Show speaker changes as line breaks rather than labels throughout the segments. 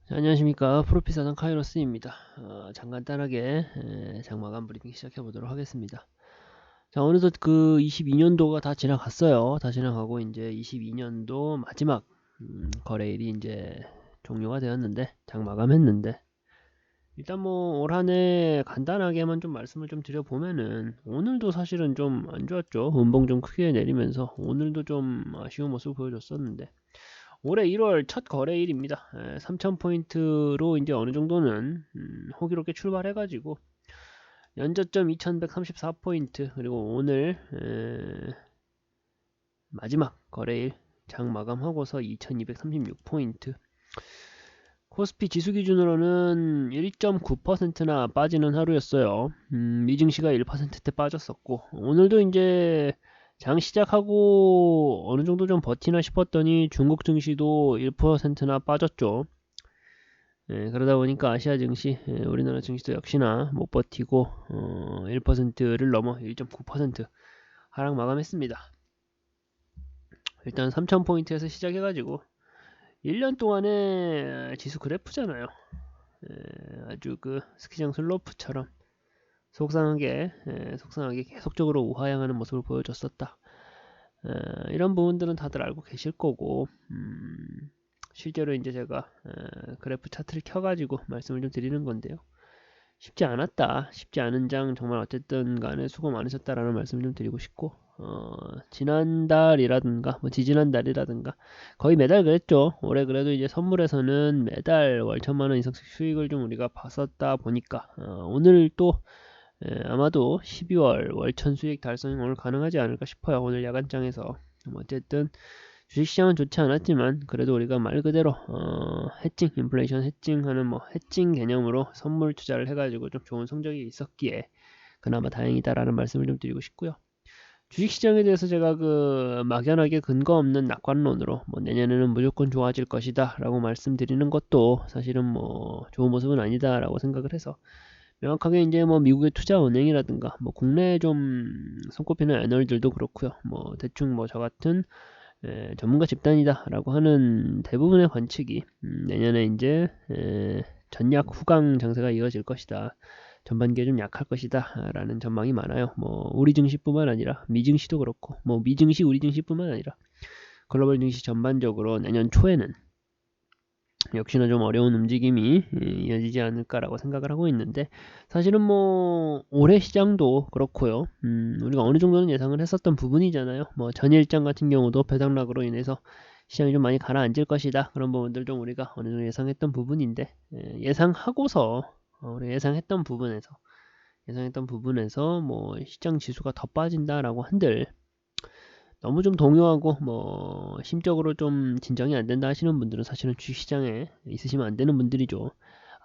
자, 안녕하십니까. 프로피사단 카이로스입니다. 간단하게 장마감 브리핑 시작해 보도록 하겠습니다. 자, 어느덧 그 22년도가 다 지나갔어요. 다 지나가고 이제 22년도 마지막 거래일이 이제 종료가 되었는데 장마감했는데, 일단 뭐 올 한 해 간단하게만 좀 말씀을 좀 드려보면은 오늘도 사실은 좀 안 좋았죠. 음봉 좀 크게 내리면서 오늘도 좀 아쉬운 모습을 보여줬었는데, 올해 1월 첫 거래일입니다. 3000포인트로 이제 어느 정도는 호기롭게 출발해가지고 연저점 2134포인트, 그리고 오늘 마지막 거래일 장 마감하고서 2236포인트, 코스피 지수 기준으로는 1.9%나 빠지는 하루였어요. 미증시가 1%대 빠졌었고, 오늘도 이제 장 시작하고 어느 정도 좀 버티나 싶었더니 중국 증시도 1%나 빠졌죠. 그러다 보니까 아시아 증시, 우리나라 증시도 역시나 못 버티고 1%를 넘어 1.9% 하락 마감했습니다. 일단 3000포인트에서 시작해가지고 1년 동안의 지수 그래프잖아요. 아주 그 스키장 슬로프처럼 속상하게 계속적으로 우하향하는 모습을 보여줬었다. 이런 부분들은 다들 알고 계실 거고, 실제로 이제 제가 그래프 차트를 켜가지고 말씀을 좀 드리는 건데요. 쉽지 않았다. 쉽지 않은 장 정말 어쨌든 간에 수고 많으셨다라는 말씀을 좀 드리고 싶고, 지난달이라든가 뭐 지지난달이라든가 거의 매달 그랬죠. 올해 그래도 이제 선물에서는 매달 월 1000만원 이상씩 수익을 좀 우리가 봤었다 보니까 오늘 또 아마도 12월 월천 수익 달성이 오늘 가능하지 않을까 싶어요. 오늘 야간장에서. 어쨌든 주식시장은 좋지 않았지만 그래도 우리가 말 그대로 해칭, 인플레이션 해칭하는 뭐 해칭 개념으로 선물 투자를 해가지고 좀 좋은 성적이 있었기에 그나마 다행이다라는 말씀을 좀 드리고 싶고요. 주식시장에 대해서 제가 그 막연하게 근거 없는 낙관론으로 뭐 내년에는 무조건 좋아질 것이다 라고 말씀드리는 것도 사실은 뭐 좋은 모습은 아니다 라고 생각을 해서, 명확하게 이제 뭐 미국의 투자은행이라든가 뭐 국내 좀 손꼽히는 애널들도 그렇고요. 뭐 대충 뭐 저 같은 전문가 집단이다라고 하는 대부분의 관측이 내년에 이제 전약 후강 장세가 이어질 것이다. 전반기에 좀 약할 것이다 라는 전망이 많아요. 뭐 우리 증시뿐만 아니라 미증시도 그렇고, 뭐 미증시 우리 증시뿐만 아니라 글로벌 증시 전반적으로 내년 초에는 역시나 좀 어려운 움직임이 이어지지 않을까라고 생각을 하고 있는데, 사실은 뭐 올해 시장도 그렇고요. 우리가 어느 정도는 예상을 했었던 부분이잖아요. 뭐 전일장 같은 경우도 배당락으로 인해서 시장이 좀 많이 가라앉을 것이다. 그런 부분들 좀 우리가 어느 정도 예상했던 부분인데, 예상하고서 우리가 예상했던 부분에서 뭐 시장 지수가 더 빠진다라고 한들 너무 좀 동요하고 뭐 심적으로 좀 진정이 안 된다 하시는 분들은 사실은 주식시장에 있으시면 안 되는 분들이죠.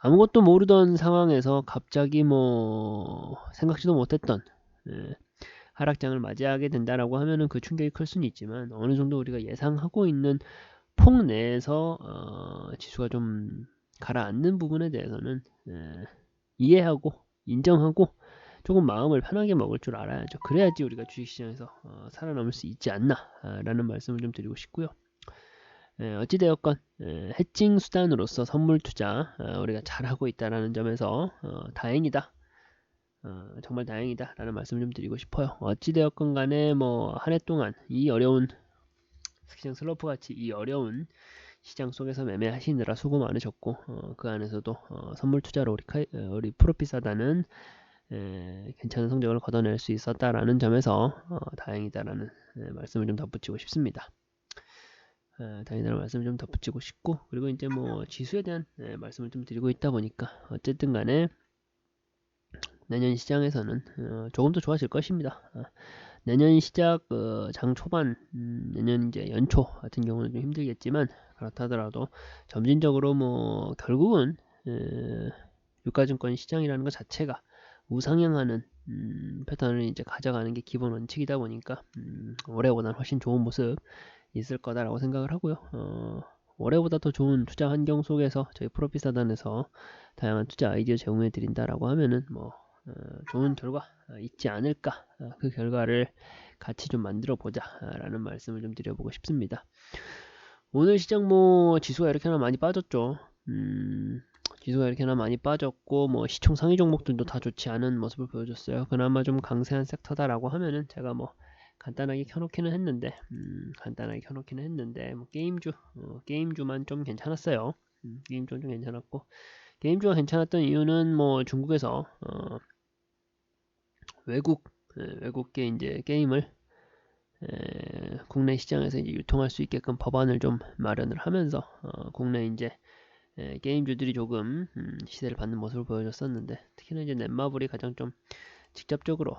아무것도 모르던 상황에서 갑자기 뭐 생각지도 못했던 예, 하락장을 맞이하게 된다라고 하면은 그 충격이 클 수는 있지만, 어느 정도 우리가 예상하고 있는 폭 내에서 지수가 좀 가라앉는 부분에 대해서는 이해하고 인정하고 조금 마음을 편하게 먹을 줄 알아야죠. 그래야지 우리가 주식시장에서 살아남을 수 있지 않나 라는 말씀을 좀 드리고 싶고요. 어찌되었건 해칭 수단으로서 선물 투자 우리가 잘하고 있다는 점에서 다행이다, 정말 다행이다 라는 말씀을 좀 드리고 싶어요. 어찌되었건 간에 뭐 한 해 동안 이 어려운 스키장 슬럼프 같이 이 어려운 시장 속에서 매매하시느라 수고 많으셨고, 그 안에서도 선물 투자로 우리 프로피사단은 괜찮은 성적을 거둬낼 수 있었다라는 점에서 다행이다라는 말씀을 좀 덧붙이고 싶습니다. 다행이다라는 말씀을 좀 덧붙이고 싶고, 그리고 이제 뭐 지수에 대한 말씀을 좀 드리고 있다 보니까 어쨌든 간에 내년 시장에서는 조금 더 좋아질 것입니다. 내년 시작 장 초반, 내년 이제 연초 같은 경우는 좀 힘들겠지만, 그렇다 하더라도 점진적으로 뭐 결국은 유가증권 시장이라는 것 자체가 우상향하는 패턴을 이제 가져가는 게 기본 원칙이다 보니까 올해보다는 훨씬 좋은 모습 있을 거다라고 생각을 하고요. 올해보다 더 좋은 투자 환경 속에서 저희 프로피사단에서 다양한 투자 아이디어 제공해 드린다라고 하면은 뭐 좋은 결과 있지 않을까, 그 결과를 같이 좀 만들어 보자 라는 말씀을 좀 드려보고 싶습니다. 오늘 시장 뭐 지수가 이렇게나 많이 빠졌죠. 지수가 이렇게나 많이 빠졌고 뭐 시총 상위 종목들도 다 좋지 않은 모습을 보여줬어요. 그나마 좀 강세한 섹터다라고 하면은 제가 뭐 간단하게 켜놓기는 했는데 뭐 게임주만 좀 괜찮았어요. 게임주는 좀 괜찮았고, 게임주가 괜찮았던 이유는 뭐 중국에서 외국계 이제 게임을 국내 시장에서 이제 유통할 수 있게끔 법안을 좀 마련을 하면서 국내 이제 게임주들이 조금 시세를 받는 모습을 보여줬었는데, 특히나 이제 넷마블이 가장 좀 직접적으로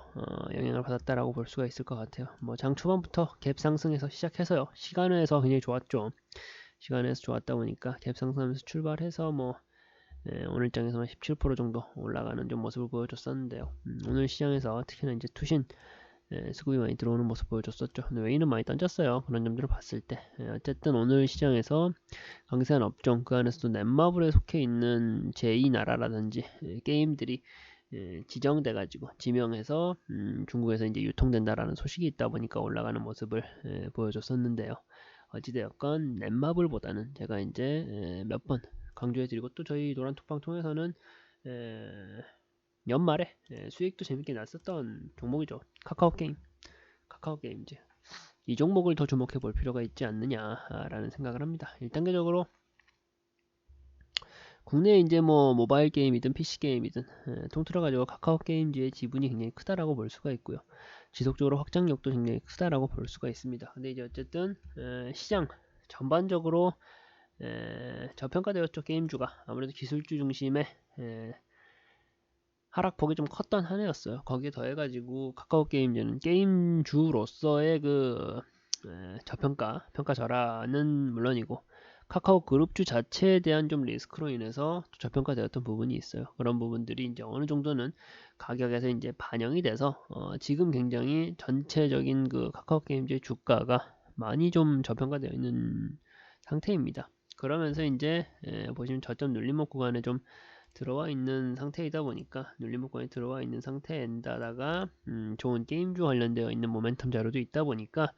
영향을 받았다라고 볼 수가 있을 것 같아요. 뭐 장 초반부터 갭 상승해서 시작해서요, 시간에서 굉장히 좋았죠. 시간에서 좋았다 보니까 갭 상승하면서 출발해서 뭐 오늘 장에서는 17% 정도 올라가는 좀 모습을 보여줬었는데요. 오늘 시장에서 특히나 이제 투신 수급이 많이 들어오는 모습 보여줬었죠. 근데 웨이는 많이 던졌어요. 그런 점들을 봤을 때. 어쨌든 오늘 시장에서 강세한 업종, 그 안에서도 넷마블에 속해 있는 제2나라라든지 게임들이 지정돼가지고 지명해서 중국에서 이제 유통된다라는 소식이 있다 보니까 올라가는 모습을 보여줬었는데요. 어찌되었건 넷마블보다는 제가 이제 몇 번 강조해드리고, 또 저희 노란톡방 통해서는 연말에 수익도 재밌게 났었던 종목이죠. 카카오게임즈. 이 종목을 더 주목해 볼 필요가 있지 않느냐라는 생각을 합니다. 1단계적으로 국내에 이제 뭐 모바일 게임이든 PC 게임이든 통틀어 가지고 카카오게임즈의 지분이 굉장히 크다라고 볼 수가 있고요. 지속적으로 확장력도 굉장히 크다라고 볼 수가 있습니다. 근데 이제 어쨌든 시장 전반적으로 저평가되었죠. 게임주가 아무래도 기술주 중심의 하락폭이 좀 컸던 한 해였어요. 거기에 더해가지고 카카오게임즈는 게임주로서의 그 평가절하는 물론이고, 카카오 그룹주 자체에 대한 좀 리스크로 인해서 저평가되었던 부분이 있어요. 그런 부분들이 이제 어느 정도는 가격에서 이제 반영이 돼서 지금 굉장히 전체적인 그 카카오게임즈의 주가가 많이 좀 저평가되어 있는 상태입니다. 그러면서 이제 보시면 저점 눌림목 구간에 좀 들어와 있는 상태이다 보니까, 눌림목권에 들어와 있는 상태에다가 좋은 게임주 관련되어 있는 모멘텀 자료도 있다 보니까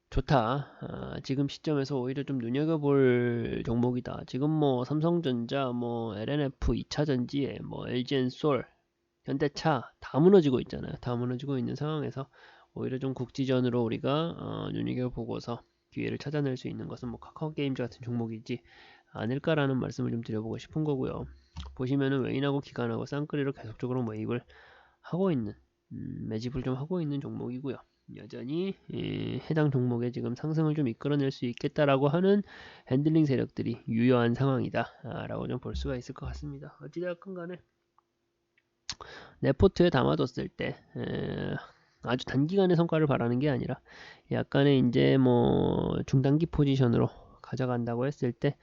좋다. 지금 시점에서 오히려 좀 눈여겨볼 종목이다. 지금 뭐 삼성전자, 뭐 LNF 2차전지에 뭐 LG엔솔, 현대차 다 무너지고 있잖아요. 다 무너지고 있는 상황에서 오히려 좀 국지전으로 우리가 눈여겨보고서 기회를 찾아낼 수 있는 것은 뭐 카카오게임즈 같은 종목이지 않을까라는 말씀을 좀 드려보고 싶은 거고요. 보시면은 웨인하고 기관하고 쌍끌이로 계속적으로 매입을 하고 있는, 매집을 좀 하고 있는 종목이고요. 여전히 해당 종목에 지금 상승을 좀 이끌어낼 수 있겠다라고 하는 핸들링 세력들이 유효한 상황이다 라고 좀 볼 수가 있을 것 같습니다. 어찌되었건 간에 레포트에 담아뒀을 때 아주 단기간의 성과를 바라는 게 아니라 약간의 이제 뭐 중단기 포지션으로 가져간다고 했을 때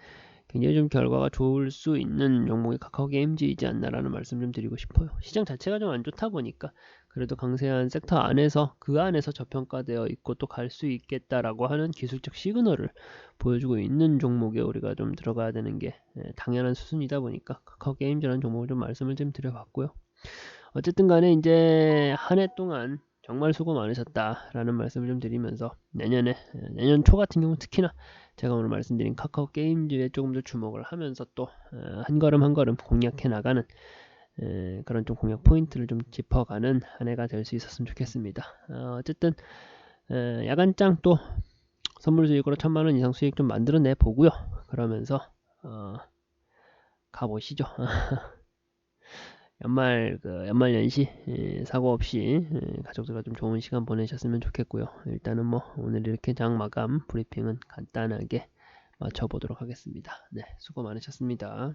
굉장히 좀 결과가 좋을 수 있는 종목이 카카오게임즈이지 않나라는 말씀 좀 드리고 싶어요. 시장 자체가 좀 안 좋다 보니까 그래도 강세한 섹터 안에서, 그 안에서 저평가되어 있고 또 갈 수 있겠다라고 하는 기술적 시그널을 보여주고 있는 종목에 우리가 좀 들어가야 되는 게 당연한 수순이다 보니까 카카오게임즈라는 종목을 좀 말씀을 좀 드려봤고요. 어쨌든 간에 이제 한 해 동안 정말 수고 많으셨다라는 말씀을 좀 드리면서, 내년 초 같은 경우 특히나 제가 오늘 말씀드린 카카오게임즈에 조금 더 주목을 하면서 또 한 걸음 한 걸음 공략해 나가는 그런 좀 공략 포인트를 좀 짚어가는 한 해가 될 수 있었으면 좋겠습니다. 어쨌든 야간장 또 선물 수익으로 1000만원 이상 수익 좀 만들어내 보고요. 그러면서 가보시죠. 연말연시 사고 없이 가족들과 좀 좋은 시간 보내셨으면 좋겠고요. 일단은 뭐 오늘 이렇게 장 마감 브리핑은 간단하게 마쳐보도록 하겠습니다. 네, 수고 많으셨습니다.